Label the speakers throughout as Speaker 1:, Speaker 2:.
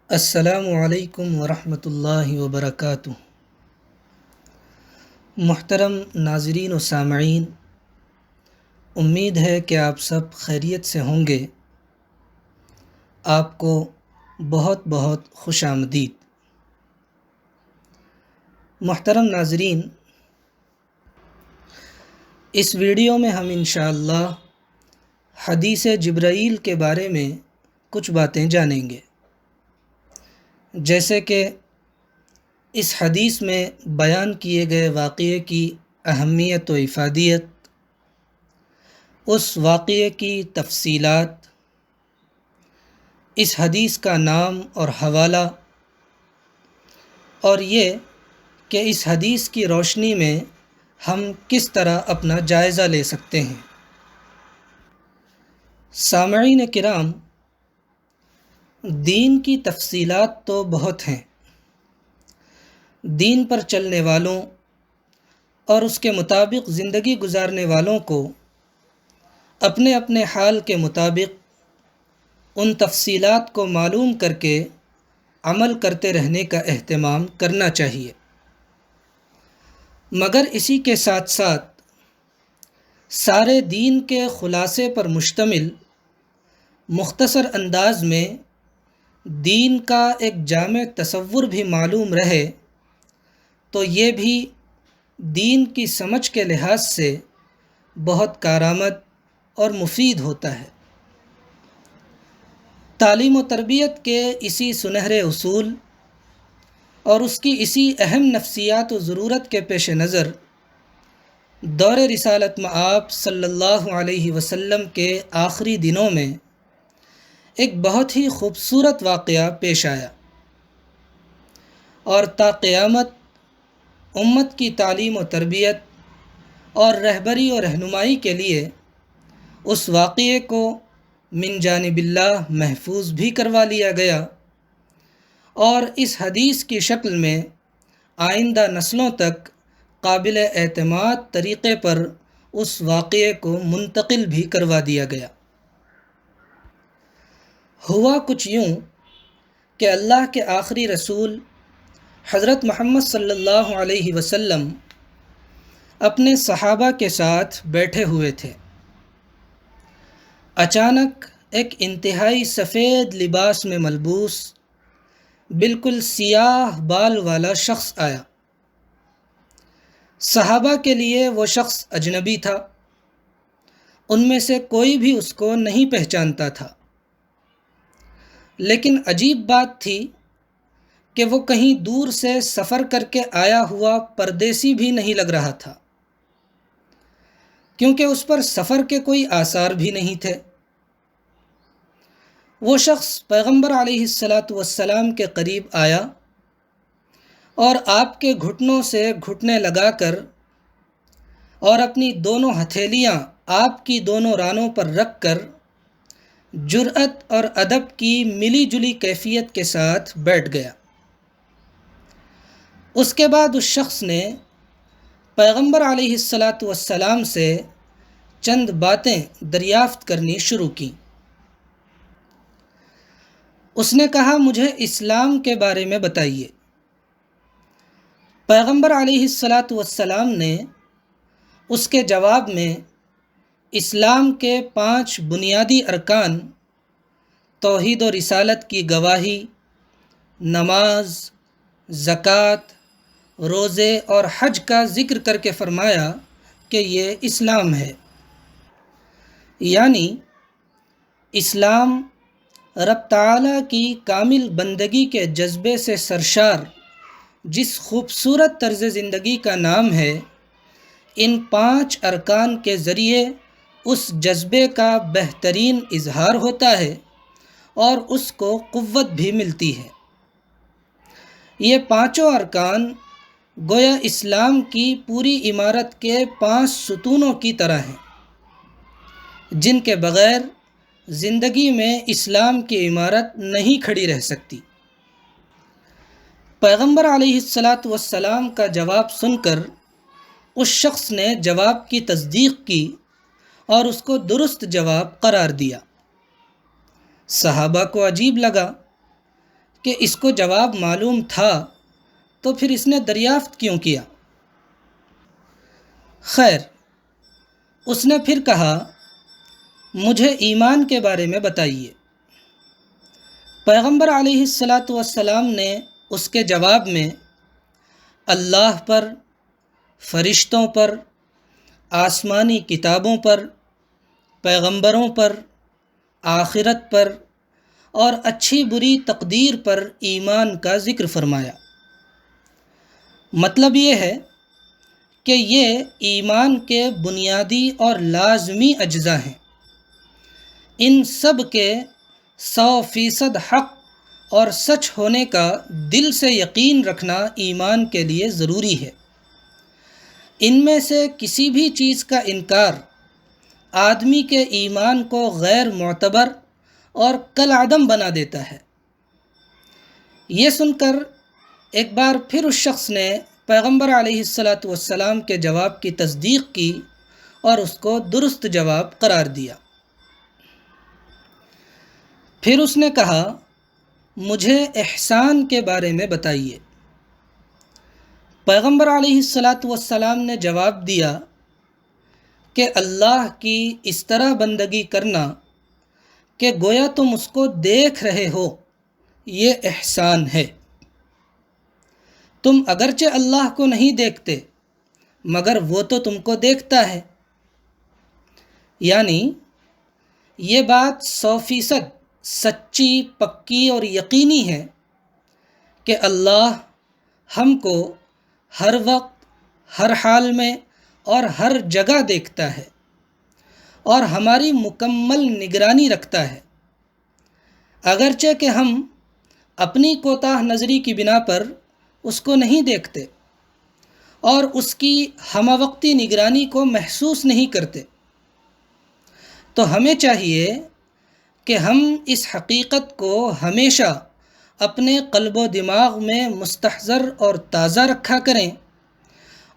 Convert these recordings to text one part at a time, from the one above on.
Speaker 1: السلام علیکم ورحمۃ اللہ وبرکاتہ۔ محترم ناظرین و سامعین، امید ہے کہ آپ سب خیریت سے ہوں گے۔ آپ کو بہت بہت خوش آمدید۔ محترم ناظرین، اس ویڈیو میں ہم انشاءاللہ حدیث جبرائیل کے بارے میں کچھ باتیں جانیں گے، جیسے کہ اس حدیث میں بیان کیے گئے واقعے کی اہمیت و افادیت، اس واقعے کی تفصیلات، اس حدیث کا نام اور حوالہ، اور یہ کہ اس حدیث کی روشنی میں ہم کس طرح اپنا جائزہ لے سکتے ہیں۔ سامعین کرام، دین کی تفصیلات تو بہت ہیں۔ دین پر چلنے والوں اور اس کے مطابق زندگی گزارنے والوں کو اپنے اپنے حال کے مطابق ان تفصیلات کو معلوم کر کے عمل کرتے رہنے کا اہتمام کرنا چاہیے، مگر اسی کے ساتھ ساتھ سارے دین کے خلاصے پر مشتمل مختصر انداز میں دین کا ایک جامع تصور بھی معلوم رہے تو یہ بھی دین کی سمجھ کے لحاظ سے بہت کارآمد اور مفید ہوتا ہے۔ تعلیم و تربیت کے اسی سنہرے اصول اور اس کی اسی اہم نفسیات و ضرورت کے پیش نظر دور رسالت مآب صلی اللہ علیہ وسلم کے آخری دنوں میں ایک بہت ہی خوبصورت واقعہ پیش آیا، اور تا قیامت امت کی تعلیم و تربیت اور رہبری و رہنمائی کے لیے اس واقعے کو من جانب اللہ محفوظ بھی کروا لیا گیا، اور اس حدیث کی شکل میں آئندہ نسلوں تک قابل اعتماد طریقے پر اس واقعے کو منتقل بھی کروا دیا گیا۔ ہوا کچھ یوں کہ اللہ کے آخری رسول حضرت محمد صلی اللہ علیہ وسلم اپنے صحابہ کے ساتھ بیٹھے ہوئے تھے۔ اچانک ایک انتہائی سفید لباس میں ملبوس بالکل سیاہ بال والا شخص آیا۔ صحابہ کے لیے وہ شخص اجنبی تھا، ان میں سے کوئی بھی اس کو نہیں پہچانتا تھا، لیکن عجیب بات تھی کہ وہ کہیں دور سے سفر کر کے آیا ہوا پردیسی بھی نہیں لگ رہا تھا، کیونکہ اس پر سفر کے کوئی آثار بھی نہیں تھے۔ وہ شخص پیغمبر علیہ السلام کے قریب آیا اور آپ کے گھٹنوں سے گھٹنے لگا کر اور اپنی دونوں ہتھیلیاں آپ کی دونوں رانوں پر رکھ کر جرأت اور ادب کی ملی جلی کیفیت کے ساتھ بیٹھ گیا۔ اس کے بعد اس شخص نے پیغمبر علیہ السلام سے چند باتیں دریافت کرنی شروع کیں۔ اس نے کہا، مجھے اسلام کے بارے میں بتائیے۔ پیغمبر علیہ السلام نے اس کے جواب میں اسلام کے 5 بنیادی ارکان توحید و رسالت کی گواہی، نماز، زکوٰۃ، روزے اور حج کا ذکر کر کے فرمایا کہ یہ اسلام ہے۔ یعنی اسلام رب تعالیٰ کی کامل بندگی کے جذبے سے سرشار جس خوبصورت طرز زندگی کا نام ہے، ان 5 ارکان کے ذریعے اس جذبے کا بہترین اظہار ہوتا ہے اور اس کو قوت بھی ملتی ہے۔ یہ 5 ارکان گویا اسلام کی پوری عمارت کے 5 ستونوں کی طرح ہیں، جن کے بغیر زندگی میں اسلام کی عمارت نہیں کھڑی رہ سکتی۔ پیغمبر علیہ السلام کا جواب سن کر اس شخص نے جواب کی تصدیق کی اور اس کو درست جواب قرار دیا۔ صحابہ کو عجیب لگا کہ اس کو جواب معلوم تھا تو پھر اس نے دریافت کیوں کیا؟ خیر، اس نے پھر کہا، مجھے ایمان کے بارے میں بتائیے۔ پیغمبر علیہ الصلاۃ والسلام نے اس کے جواب میں اللہ پر، فرشتوں پر، آسمانی کتابوں پر، پیغمبروں پر، آخرت پر اور اچھی بری تقدیر پر ایمان کا ذکر فرمایا۔ مطلب یہ ہے کہ یہ ایمان کے بنیادی اور لازمی اجزاء ہیں۔ ان سب کے 100% حق اور سچ ہونے کا دل سے یقین رکھنا ایمان کے لیے ضروری ہے۔ ان میں سے کسی بھی چیز کا انکار آدمی کے ایمان کو غیر معتبر اور کالعدم بنا دیتا ہے۔ یہ سن کر ایک بار پھر اس شخص نے پیغمبر علیہ الصلاۃ والسلام کے جواب کی تصدیق کی اور اس کو درست جواب قرار دیا۔ پھر اس نے کہا، مجھے احسان کے بارے میں بتائیے۔ پیغمبر علیہ الصلاۃ والسلام نے جواب دیا کہ اللہ کی اس طرح بندگی کرنا کہ گویا تم اس کو دیکھ رہے ہو، یہ احسان ہے۔ تم اگرچہ اللہ کو نہیں دیکھتے مگر وہ تو تم کو دیکھتا ہے۔ یعنی یہ بات 100% سچی، پکی اور یقینی ہے کہ اللہ ہم کو ہر وقت، ہر حال میں اور ہر جگہ دیکھتا ہے اور ہماری مکمل نگرانی رکھتا ہے، اگرچہ کہ ہم اپنی کوتاہ نظری کی بنا پر اس کو نہیں دیکھتے اور اس کی ہمہ وقتی نگرانی کو محسوس نہیں کرتے۔ تو ہمیں چاہیے کہ ہم اس حقیقت کو ہمیشہ اپنے قلب و دماغ میں مستحضر اور تازہ رکھا کریں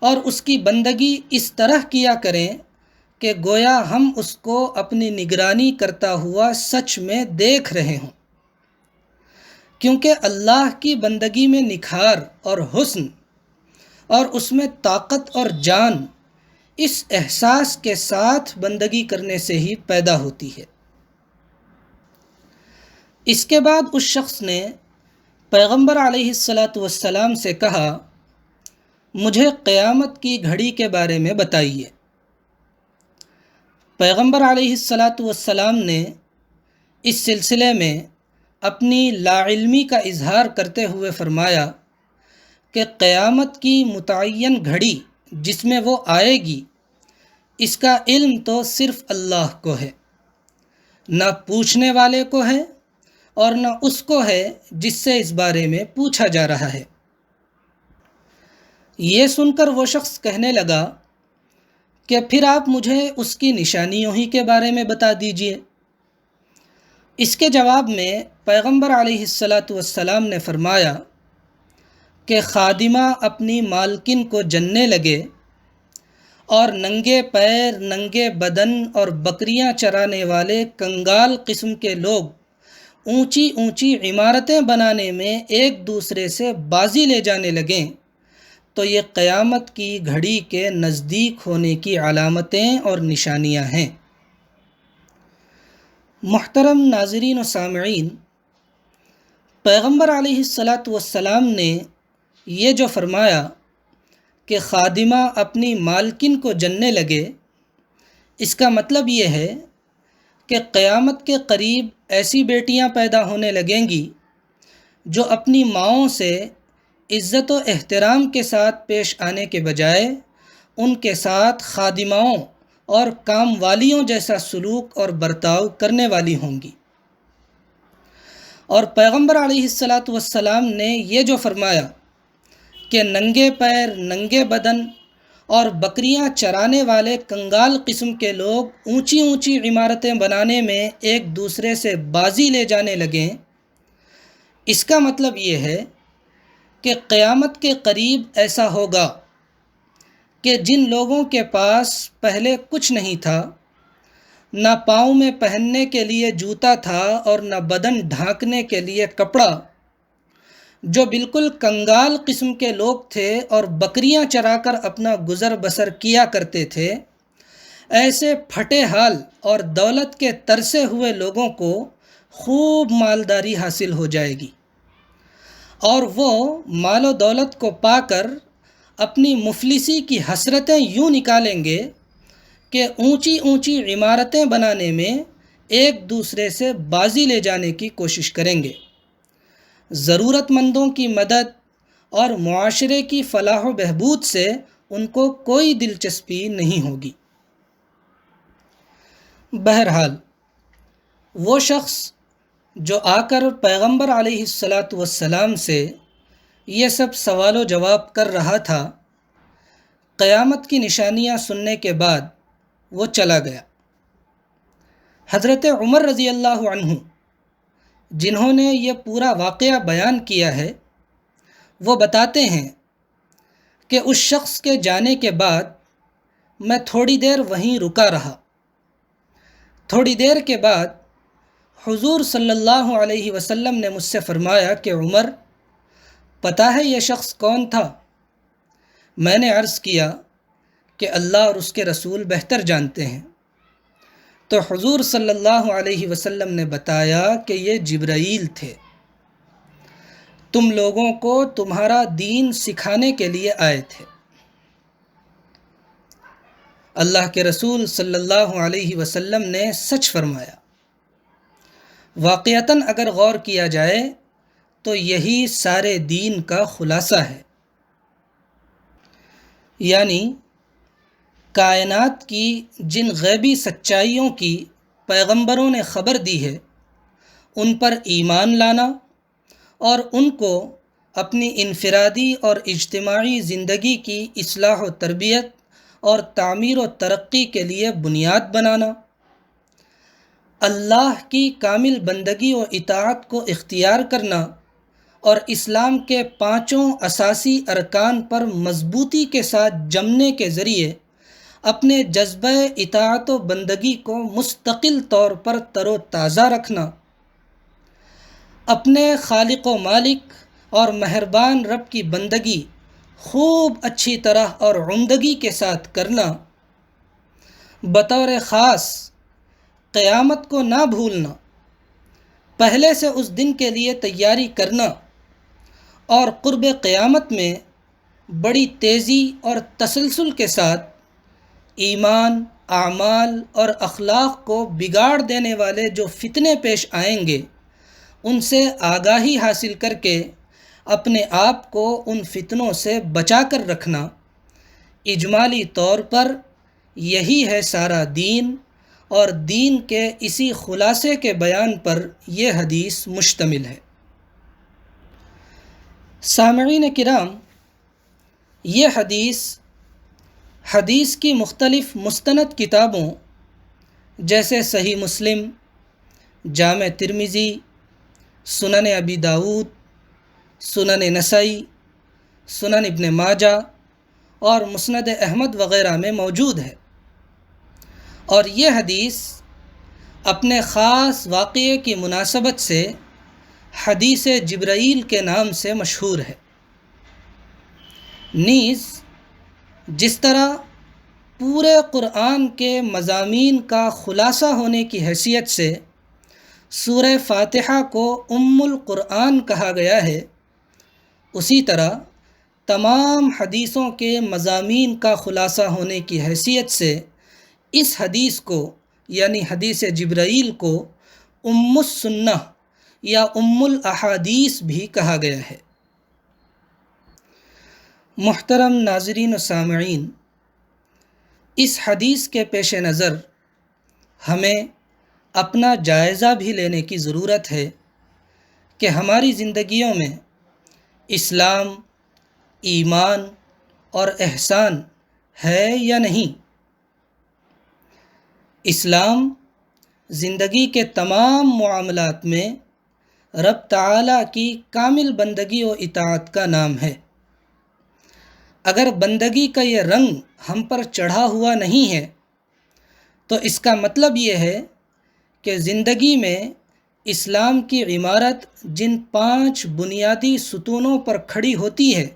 Speaker 1: اور اس کی بندگی اس طرح کیا کریں کہ گویا ہم اس کو اپنی نگرانی کرتا ہوا سچ میں دیکھ رہے ہوں، کیونکہ اللہ کی بندگی میں نکھار اور حسن اور اس میں طاقت اور جان اس احساس کے ساتھ بندگی کرنے سے ہی پیدا ہوتی ہے۔ اس کے بعد اس شخص نے پیغمبر علیہ الصلاۃ والسلام سے کہا، مجھے قیامت کی گھڑی کے بارے میں بتائیے۔ پیغمبر علیہ الصلاۃ والسلام نے اس سلسلے میں اپنی لاعلمی کا اظہار کرتے ہوئے فرمایا کہ قیامت کی متعین گھڑی جس میں وہ آئے گی، اس کا علم تو صرف اللہ کو ہے، نہ پوچھنے والے کو ہے اور نہ اس کو ہے جس سے اس بارے میں پوچھا جا رہا ہے۔ یہ سن کر وہ شخص کہنے لگا کہ پھر آپ مجھے اس کی نشانیوں ہی کے بارے میں بتا دیجئے۔ اس کے جواب میں پیغمبر علیہ الصلاۃ والسلام نے فرمایا کہ خادمہ اپنی مالکن کو جننے لگے اور ننگے پیر، ننگے بدن اور بکریاں چرانے والے کنگال قسم کے لوگ اونچی اونچی عمارتیں بنانے میں ایک دوسرے سے بازی لے جانے لگیں تو یہ قیامت کی گھڑی کے نزدیک ہونے کی علامتیں اور نشانیاں ہیں۔ محترم ناظرین و سامعین، پیغمبر علیہ الصلاۃ والسلام نے یہ جو فرمایا کہ خادمہ اپنی مالکن کو جننے لگے، اس کا مطلب یہ ہے کہ قیامت کے قریب ایسی بیٹیاں پیدا ہونے لگیں گی جو اپنی ماؤں سے عزت و احترام کے ساتھ پیش آنے کے بجائے ان کے ساتھ خادماؤں اور کام والیوں جیسا سلوک اور برتاؤ کرنے والی ہوں گی۔ اور پیغمبر علیہ الصلاۃ والسلام نے یہ جو فرمایا کہ ننگے پیر، ننگے بدن اور بکریاں چرانے والے کنگال قسم کے لوگ اونچی اونچی عمارتیں بنانے میں ایک دوسرے سے بازی لے جانے لگیں، اس کا مطلب یہ ہے کہ قیامت کے قریب ایسا ہوگا کہ جن لوگوں کے پاس پہلے کچھ نہیں تھا، نہ پاؤں میں پہننے کے لیے جوتا تھا اور نہ بدن ڈھانکنے کے لیے کپڑا، جو بالکل کنگال قسم کے لوگ تھے اور بکریاں چرا کر اپنا گزر بسر کیا کرتے تھے، ایسے پھٹے حال اور دولت کے ترسے ہوئے لوگوں کو خوب مالداری حاصل ہو جائے گی، اور وہ مال و دولت کو پا کر اپنی مفلسی کی حسرتیں یوں نکالیں گے کہ اونچی اونچی عمارتیں بنانے میں ایک دوسرے سے بازی لے جانے کی کوشش کریں گے۔ ضرورت مندوں کی مدد اور معاشرے کی فلاح و بہبود سے ان کو کوئی دلچسپی نہیں ہوگی۔ بہرحال وہ شخص جو آ کر پیغمبر علیہ الصلاۃ والسلام سے یہ سب سوال و جواب کر رہا تھا، قیامت کی نشانیاں سننے کے بعد وہ چلا گیا۔ حضرت عمر رضی اللہ عنہ، جنہوں نے یہ پورا واقعہ بیان کیا ہے، وہ بتاتے ہیں کہ اس شخص کے جانے کے بعد میں تھوڑی دیر وہیں رکا رہا۔ تھوڑی دیر کے بعد حضور صلی اللہ علیہ وسلم نے مجھ سے فرمایا کہ عمر، پتہ ہے یہ شخص کون تھا؟ میں نے عرض کیا کہ اللہ اور اس کے رسول بہتر جانتے ہیں۔ تو حضور صلی اللہ علیہ وسلم نے بتایا کہ یہ جبرائیل تھے، تم لوگوں کو تمہارا دین سکھانے کے لیے آئے تھے۔ اللہ کے رسول صلی اللہ علیہ وسلم نے سچ فرمایا۔ واقعتاً اگر غور کیا جائے تو یہی سارے دین کا خلاصہ ہے، یعنی کائنات کی جن غیبی سچائیوں کی پیغمبروں نے خبر دی ہے، ان پر ایمان لانا اور ان کو اپنی انفرادی اور اجتماعی زندگی کی اصلاح و تربیت اور تعمیر و ترقی کے لیے بنیاد بنانا، اللہ کی کامل بندگی و اطاعت کو اختیار کرنا اور اسلام کے 5 اساسی ارکان پر مضبوطی کے ساتھ جمنے کے ذریعے اپنے جذبہ اطاعت و بندگی کو مستقل طور پر تر و تازہ رکھنا، اپنے خالق و مالک اور مہربان رب کی بندگی خوب اچھی طرح اور عمدگی کے ساتھ کرنا، بطور خاص قیامت کو نہ بھولنا، پہلے سے اس دن کے لیے تیاری کرنا اور قرب قیامت میں بڑی تیزی اور تسلسل کے ساتھ ایمان، اعمال اور اخلاق کو بگاڑ دینے والے جو فتنے پیش آئیں گے، ان سے آگاہی حاصل کر کے اپنے آپ کو ان فتنوں سے بچا کر رکھنا، اجمالی طور پر یہی ہے سارا دین، اور دین کے اسی خلاصے کے بیان پر یہ حدیث مشتمل ہے۔ سامعین کرام، یہ حدیث کی مختلف مستند کتابوں جیسے صحیح مسلم، جامع ترمذی، سنن ابی داؤد، سنن نسائی، سنن ابن ماجہ اور مسند احمد وغیرہ میں موجود ہے، اور یہ حدیث اپنے خاص واقعے کی مناسبت سے حدیث جبرائیل کے نام سے مشہور ہے۔ نیز جس طرح پورے قرآن کے مضامین کا خلاصہ ہونے کی حیثیت سے سورہ فاتحہ کو ام القرآن کہا گیا ہے، اسی طرح تمام حدیثوں کے مضامین کا خلاصہ ہونے کی حیثیت سے اس حدیث کو یعنی حدیث جبرائیل کو ام السنہ یا ام الاحادیث بھی کہا گیا ہے۔ محترم ناظرین و سامعین، اس حدیث کے پیش نظر ہمیں اپنا جائزہ بھی لینے کی ضرورت ہے کہ ہماری زندگیوں میں اسلام، ایمان اور احسان ہے یا نہیں۔ اسلام زندگی کے تمام معاملات میں رب تعالیٰ کی کامل بندگی و اطاعت کا نام ہے۔ اگر بندگی کا یہ رنگ ہم پر چڑھا ہوا نہیں ہے تو اس کا مطلب یہ ہے کہ زندگی میں اسلام کی عمارت جن 5 بنیادی ستونوں پر کھڑی ہوتی ہے،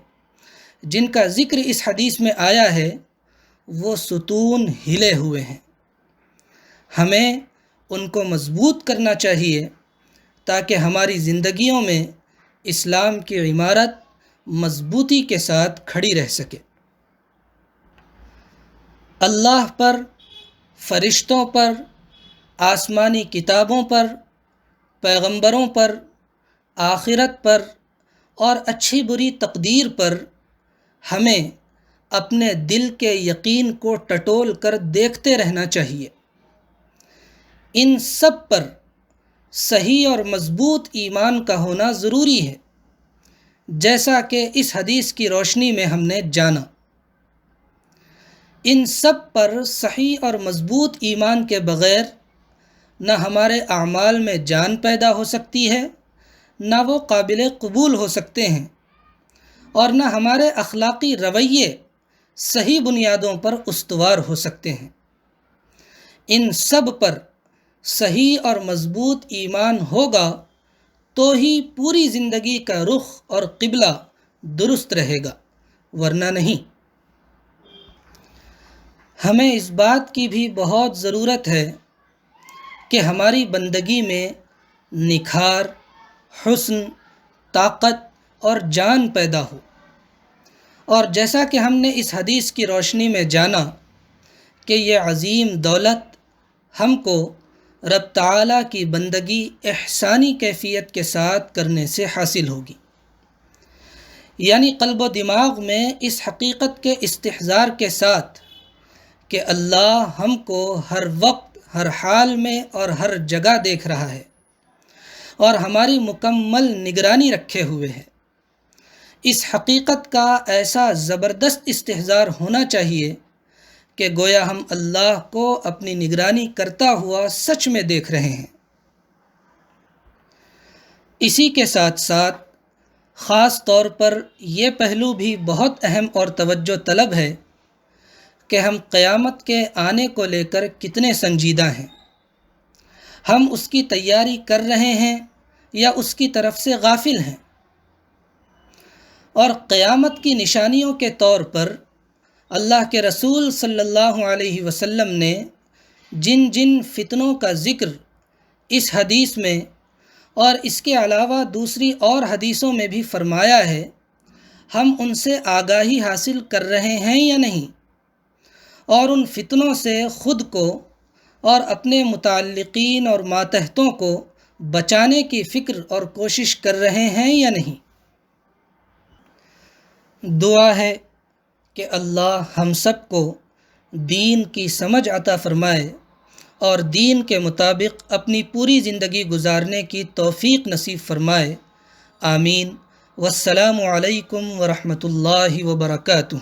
Speaker 1: جن کا ذکر اس حدیث میں آیا ہے، وہ ستون ہلے ہوئے ہیں۔ ہمیں ان کو مضبوط کرنا چاہیے تاکہ ہماری زندگیوں میں اسلام کی عمارت مضبوطی کے ساتھ کھڑی رہ سکے۔ اللہ پر، فرشتوں پر، آسمانی کتابوں پر، پیغمبروں پر، آخرت پر اور اچھی بری تقدیر پر ہمیں اپنے دل کے یقین کو ٹٹول کر دیکھتے رہنا چاہیے۔ ان سب پر صحیح اور مضبوط ایمان کا ہونا ضروری ہے، جیسا کہ اس حدیث کی روشنی میں ہم نے جانا۔ ان سب پر صحیح اور مضبوط ایمان کے بغیر نہ ہمارے اعمال میں جان پیدا ہو سکتی ہے، نہ وہ قابل قبول ہو سکتے ہیں، اور نہ ہمارے اخلاقی رویے صحیح بنیادوں پر استوار ہو سکتے ہیں۔ ان سب پر صحیح اور مضبوط ایمان ہوگا تو ہی پوری زندگی کا رخ اور قبلہ درست رہے گا، ورنہ نہیں۔ ہمیں اس بات کی بھی بہت ضرورت ہے کہ ہماری بندگی میں نکھار، حسن، طاقت اور جان پیدا ہو، اور جیسا کہ ہم نے اس حدیث کی روشنی میں جانا کہ یہ عظیم دولت ہم کو رب تعالیٰ کی بندگی احسانی کیفیت کے ساتھ کرنے سے حاصل ہوگی، یعنی قلب و دماغ میں اس حقیقت کے استحضار کے ساتھ کہ اللہ ہم کو ہر وقت، ہر حال میں اور ہر جگہ دیکھ رہا ہے اور ہماری مکمل نگرانی رکھے ہوئے ہے۔ اس حقیقت کا ایسا زبردست استحضار ہونا چاہیے کہ گویا ہم اللہ کو اپنی نگرانی کرتا ہوا سچ میں دیکھ رہے ہیں۔ اسی کے ساتھ ساتھ خاص طور پر یہ پہلو بھی بہت اہم اور توجہ طلب ہے کہ ہم قیامت کے آنے کو لے کر کتنے سنجیدہ ہیں۔ ہم اس کی تیاری کر رہے ہیں یا اس کی طرف سے غافل ہیں؟ اور قیامت کی نشانیوں کے طور پر اللہ کے رسول صلی اللہ علیہ وسلم نے جن جن فتنوں کا ذکر اس حدیث میں اور اس کے علاوہ دوسری اور حدیثوں میں بھی فرمایا ہے، ہم ان سے آگاہی حاصل کر رہے ہیں یا نہیں؟ اور ان فتنوں سے خود کو اور اپنے متعلقین اور ماتحتوں کو بچانے کی فکر اور کوشش کر رہے ہیں یا نہیں؟ دعا ہے کہ اللہ ہم سب کو دین کی سمجھ عطا فرمائے اور دین کے مطابق اپنی پوری زندگی گزارنے کی توفیق نصیب فرمائے۔ آمین۔ والسلام علیکم ورحمۃ اللہ وبرکاتہ۔